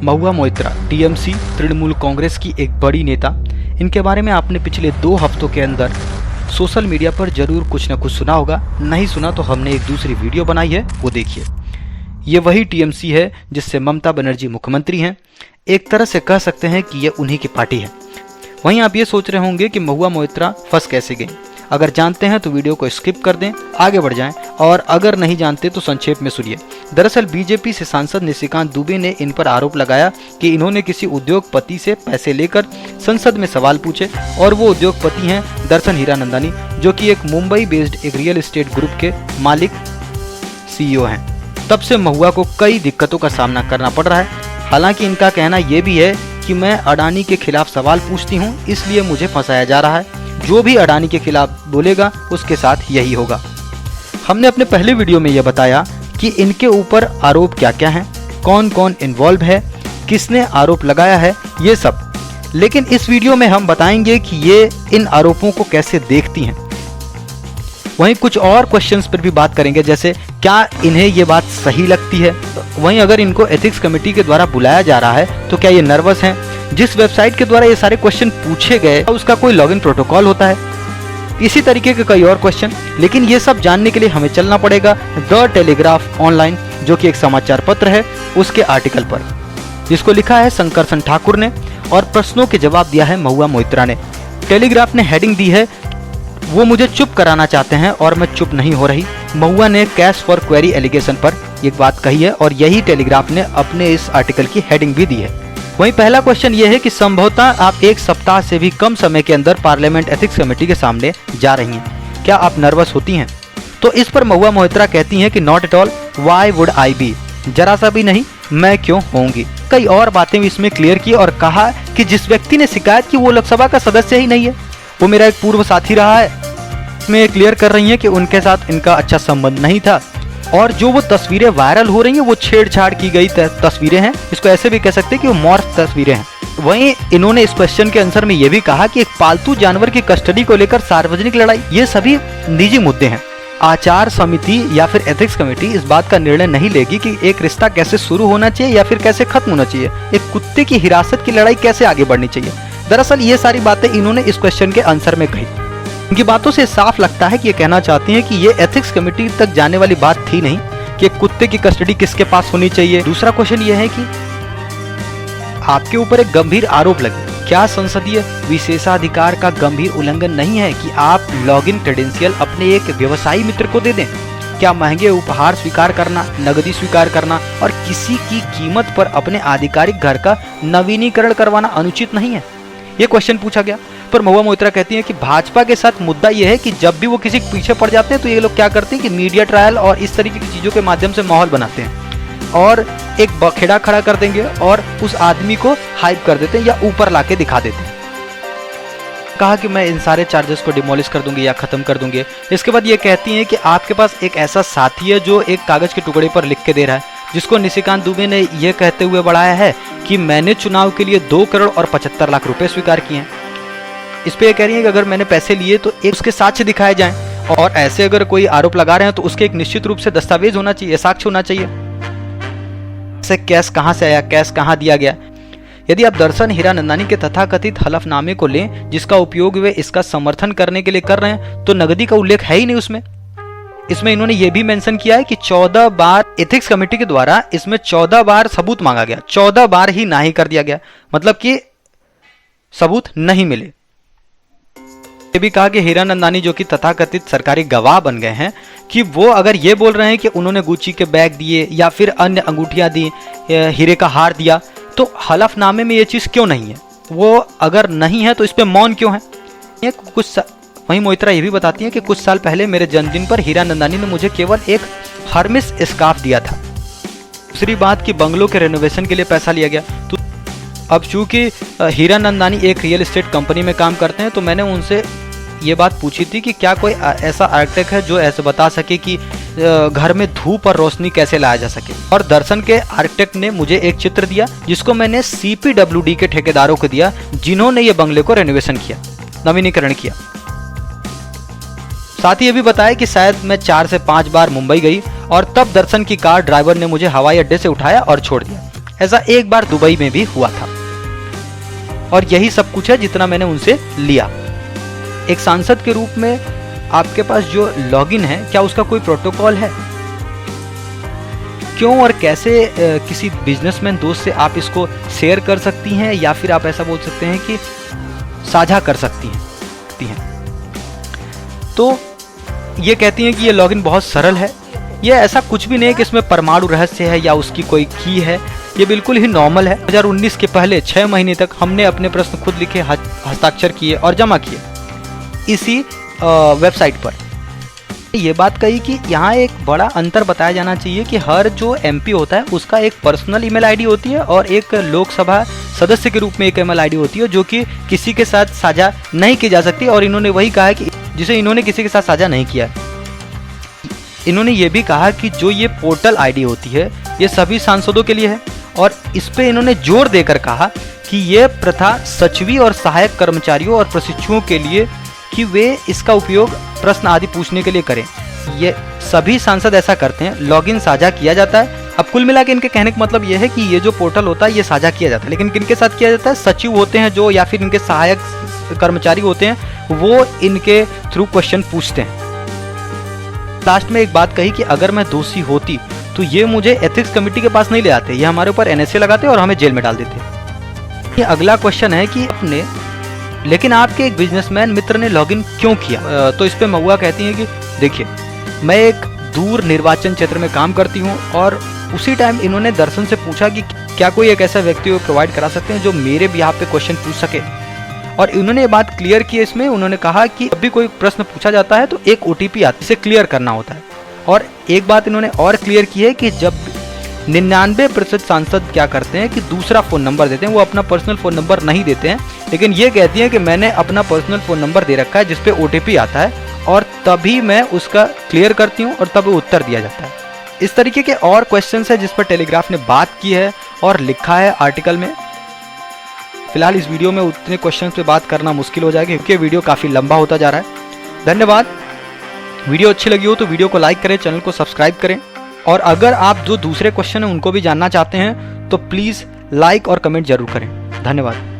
Mahua Moitra TMC Trinamool Congress की एक बड़ी नेता। इनके बारे में आपने पिछले 2 हफ्तों के अंदर सोशल मीडिया पर जरूर कुछ न कुछ सुना होगा। नहीं सुना तो हमने एक दूसरी वीडियो बनाई है, वो देखिए। ये वही टीएमसी है जिससे ममता बनर्जी मुख्यमंत्री हैं। एक तरह से कह सकते हैं कि ये उन्हीं की पार्टी है। वहीं आप ये सोच रहे होंगे कि महुआ मोइत्रा फंस कैसे गई। अगर जानते हैं तो वीडियो को स्किप कर दें, आगे बढ़ जाएं, और अगर नहीं जानते तो संक्षेप में सुनिए। दरअसल बीजेपी से सांसद निशिकांत दुबे ने इन पर आरोप लगाया कि इन्होंने किसी उद्योगपति से पैसे लेकर संसद में सवाल पूछे, और वो उद्योगपति हैं दर्शन हीरानंदानी, जो कि एक मुंबई बेस्ड एक रियल एस्टेट ग्रुप के मालिक सीईओ हैं। तब से महुआ को कई दिक्कतों का सामना करना पड़ रहा है। हालांकि इनका कहना ये भी है कि मैं अडानी के खिलाफ सवाल पूछती हूँ, इसलिए मुझे फंसाया जा रहा है। जो भी अडानी के खिलाफ बोलेगा उसके साथ यही होगा। हमने अपने पहले वीडियो में यह बताया कि इनके ऊपर आरोप क्या क्या हैं, कौन कौन इन्वॉल्व है, किसने आरोप लगाया है, ये सब। लेकिन इस वीडियो में हम बताएंगे कि ये इन आरोपों को कैसे देखती हैं। वहीं कुछ और क्वेश्चंस पर भी बात करेंगे, जैसे क्या इन्हें ये बात सही लगती है। वहीं अगर इनको एथिक्स कमेटी के द्वारा बुलाया जा रहा है तो क्या ये नर्वस हैं। जिस वेबसाइट के द्वारा ये सारे क्वेश्चन पूछे गए उसका कोई लॉगिन प्रोटोकॉल होता है, इसी तरीके के कई और क्वेश्चन। लेकिन ये सब जानने के लिए हमें चलना पड़ेगा द टेलीग्राफ ऑनलाइन, जो कि एक समाचार पत्र है, उसके आर्टिकल पर, जिसको लिखा है शंकरसन ठाकुर ने, और प्रश्नों के जवाब दिया है महुआ मोइत्रा ने। टेलीग्राफ ने हेडिंग दी है, वो मुझे चुप कराना चाहते हैं और मैं चुप नहीं हो रही। महुआ ने कैश फॉर क्वेरी एलिगेशन पर एक बात कही है, और यही टेलीग्राफ ने अपने इस आर्टिकल की हेडिंग भी दी है। वहीं पहला क्वेश्चन ये है कि संभवतः आप 1 सप्ताह से भी कम समय के अंदर पार्लियामेंट एथिक्स कमेटी के सामने जा रही हैं, क्या आप नर्वस होती हैं? तो इस पर महुआ मोइत्रा कहती हैं कि not at all, why would I be, जरा सा भी नहीं, मैं क्यों होंगी। कई और बातें भी इसमें क्लियर की और कहा कि जिस व्यक्ति ने शिकायत की वो लोकसभा का सदस्य ही नहीं है, वो मेरा एक पूर्व साथी रहा है। इसमें क्लियर कर रही है कि उनके साथ इनका अच्छा संबंध नहीं था, और जो वो तस्वीरें वायरल हो रही हैं वो छेड़छाड़ की गई तस्वीरें हैं। इसको ऐसे भी कह सकते हैं कि वो मॉर्फ तस्वीरें हैं। वहीं इन्होंने इस क्वेश्चन के आंसर में ये भी कहा कि एक पालतू जानवर की कस्टडी को लेकर सार्वजनिक लड़ाई, ये सभी निजी मुद्दे हैं। आचार समिति या फिर एथिक्स कमेटी इस बात का निर्णय नहीं लेगी कि एक रिश्ता कैसे शुरू होना चाहिए या फिर कैसे खत्म होना चाहिए, एक कुत्ते की हिरासत की लड़ाई कैसे आगे बढ़नी चाहिए। दरअसल ये सारी बातें इन्होंने इस क्वेश्चन के आंसर में कही। इनकी बातों से साफ लगता है कि ये कहना चाहती हैं कि ये एथिक्स कमेटी तक जाने वाली बात थी नहीं कि कुत्ते की कस्टडी किसके पास होनी चाहिए। दूसरा क्वेश्चन ये है कि आपके ऊपर एक गंभीर आरोप लगे, क्या संसदीय विशेषाधिकार का गंभीर उल्लंघन नहीं है कि आप लॉगिन क्रेडेंशियल अपने एक व्यवसायी मित्र को दे दें? क्या महंगे उपहार स्वीकार करना, नकदी स्वीकार करना और किसी की कीमत पर अपने आधिकारिक घर का नवीनीकरण करवाना अनुचित नहीं है? ये क्वेश्चन पूछा गया। पर महुआ मोइत्रा कहती हैं कि भाजपा के साथ मुद्दा यह है कि जब भी वो किसी के पीछे पड़ जाते हैं तो ये लोग क्या करते हैं कि मीडिया ट्रायल और इस तरीके की चीज़ों के माध्यम से माहौल बनाते हैं और एक बखेड़ा खड़ा कर देंगे और उस आदमी को हाइप कर देते हैं या ऊपर लाके दिखा देते हैं। कहा कि मैं इन सारे चार्जेस को डिमोलिश कर दूंगी या खत्म कर दूंगी। इसके बाद ये कहती हैं कि आपके पास एक ऐसा साथी है जो एक कागज के टुकड़े पर लिख के दे रहा है, जिसको निशिकांत दुबे ने यह कहते हुए बढ़ाया है कि मैंने चुनाव के लिए 2 करोड़ और 75 लाख रुपए स्वीकार किए हैं। इस पे ये कह रही है कि अगर मैंने पैसे लिए तो एक उसके साक्ष्य दिखाए जाएं, और ऐसे अगर कोई आरोप लगा रहे हैं तो उसके एक निश्चित रूप से दस्तावेज होना चाहिए, साक्ष्य होना चाहिए। ऐसे कैश कहां से आया, कैश कहां दिया गया। यदि आप दर्शन हीरानंदानी के तथाकथित हलफनामे को लें जिसका उपयोग वे इसका समर्थन करने के लिए कर रहे हैं, तो नकदी का उल्लेख है ही नहीं उसमें। इसमें इन्होंने ये भी मेंशन किया है कि 14 बार एथिक्स कमेटी के द्वारा इसमें 14 बार सबूत मांगा गया, 14 बार ही नहीं कर दिया गया, मतलब कि सबूत नहीं मिले। ये भी कहा कि हीरानंदानी, जो कि तथाकथित सरकारी गवाह बन गए हैं, कि वो अगर ये बोल रहे हैं कि उन्होंने गुच्ची के बैग दिए या फिर अन्य अंगूठियां दी, हीरे का हार दिया, तो हलफनामे में ये चीज क्यों नहीं है? वो अगर नहीं है तो इस पे मौन क्यों है? वहीं मोइत्रा ये भी बताती हैं कि कुछ साल पहले मेरे जन्मदिन पर हीरानंदानी ने मुझे केवल एक हर्मिस स्कार्फ दिया था। दूसरी बात कि बंगलों के रेनोवेशन के लिए पैसा लिया गया। तो अब चूंकि हीरानंदानी एक रियल एस्टेट कंपनी में काम करते हैं, तो मैंने उनसे ये बात पूछी थी कि क्या कोई ऐसा आर्किटेक्ट है जो ऐसे बता सके कि घर में धूप और रोशनी कैसे लाया जा सके। और दर्शन के आर्किटेक्ट ने मुझे एक चित्र दिया जिसको मैंने CPWD के ठेकेदारों को दिया, जिन्होंने ये बंगले को रेनोवेशन किया, नवीनीकरण किया। साथ ही ये भी बताया कि शायद मैं 4 से 5 बार मुंबई गई और तब दर्शन की कार ड्राइवर ने मुझे हवाई अड्डे से उठाया और छोड़ दिया। ऐसा एक बार दुबई में भी हुआ था। और यही सब कुछ है जितना मैंने उनसे लिया। एक सांसद के रूप में आपके पास जो लॉगिन है, क्या उसका कोई प्रोटोकॉल है? क्यों और कैसे किसी बिजनेसमैन दोस्त से आप इसको शेयर कर सकती हैं, या फिर आप ऐसा बोल सकते हैं कि साझा कर सकती हैं? तो ये कहती हैं कि ये लॉगिन बहुत सरल है, ये ऐसा कुछ भी नहीं है कि इसमें परमाणु रहस्य है या उसकी कोई की है, ये बिल्कुल ही नॉर्मल है। 2019 के पहले 6 महीने तक हमने अपने प्रश्न खुद लिखे, हस्ताक्षर किए और जमा किए इसी वेबसाइट पर। ये बात कही कि यहाँ एक बड़ा अंतर बताया जाना चाहिए कि हर जो एमपी होता है उसका एक पर्सनल ईमेल आईडी होती है और एक लोकसभा सदस्य के रूप में एक ईमेल आईडी होती है जो कि किसी के साथ साझा नहीं की जा सकती। और इन्होंने वही कहा है कि जिसे इन्होंने किसी के साथ साझा नहीं किया। इन्होंने ये भी कहा कि जो ये पोर्टल आईडी होती है ये सभी सांसदों के लिए है, और इस पे इन्होंने जोर देकर कहा कि ये प्रथा सचिव और सहायक कर्मचारियों और प्रशिक्षुओं के लिए कि वे इसका उपयोग प्रश्न आदि पूछने के लिए करें। ये सभी सांसद ऐसा करते हैं, लॉगिन साझा किया जाता है। अब कुल मिला के इनके कहने का मतलब ये है कि ये जो पोर्टल होता है ये साझा किया जाता है, लेकिन किनके साथ किया जाता है? सचिव होते हैं जो, या फिर इनके सहायक कर्मचारी होते हैं, वो इनके थ्रू क्वेश्चन पूछते हैं। लास्ट में एक बात कही कि अगर मैं दोषी होती तो ये मुझे एथिक्स कमेटी के पास नहीं ले आते, ये हमारे ऊपर एनएसए लगाते और हमें जेल में डाल देते। ये अगला क्वेश्चन है कि आपने, लेकिन आपके एक बिजनेसमैन मित्र ने लॉगिन क्यों किया? तो इस पे महुआ कहती हैं कि देखिए, मैं एक दूर निर्वाचन क्षेत्र में काम करती हूँ और उसी टाइम इन्होंने दर्शन से पूछा कि क्या कोई एक ऐसा व्यक्ति को प्रोवाइड करा सकते हैं जो मेरे बिहाफ पे क्वेश्चन पूछ सके। और इन्होंने ये बात क्लियर की इसमें, उन्होंने कहा कि जब भी कोई प्रश्न पूछा जाता है तो एक ओटीपी आता है, इसे क्लियर करना होता है। और एक बात इन्होंने और क्लियर की है कि जब 99% सांसद क्या करते हैं कि दूसरा फ़ोन नंबर देते हैं, वो अपना पर्सनल फ़ोन नंबर नहीं देते हैं, लेकिन ये कहती हैं कि मैंने अपना पर्सनल फ़ोन नंबर दे रखा है जिस पे ओटीपी आता है और तभी मैं उसका क्लियर करती हूँ और तब उत्तर दिया जाता है। इस तरीके के और क्वेश्चंस है जिस पर टेलीग्राफ ने बात की है और लिखा है आर्टिकल में। फिलहाल इस वीडियो में उतने क्वेश्चंस पे बात करना मुश्किल हो जाएगा क्योंकि वीडियो काफ़ी लंबा होता जा रहा है। धन्यवाद। वीडियो अच्छी लगी हो तो वीडियो को लाइक करें, चैनल को सब्सक्राइब करें, और अगर आप जो दूसरे क्वेश्चन हैं उनको भी जानना चाहते हैं तो प्लीज़ लाइक और कमेंट जरूर करें। धन्यवाद।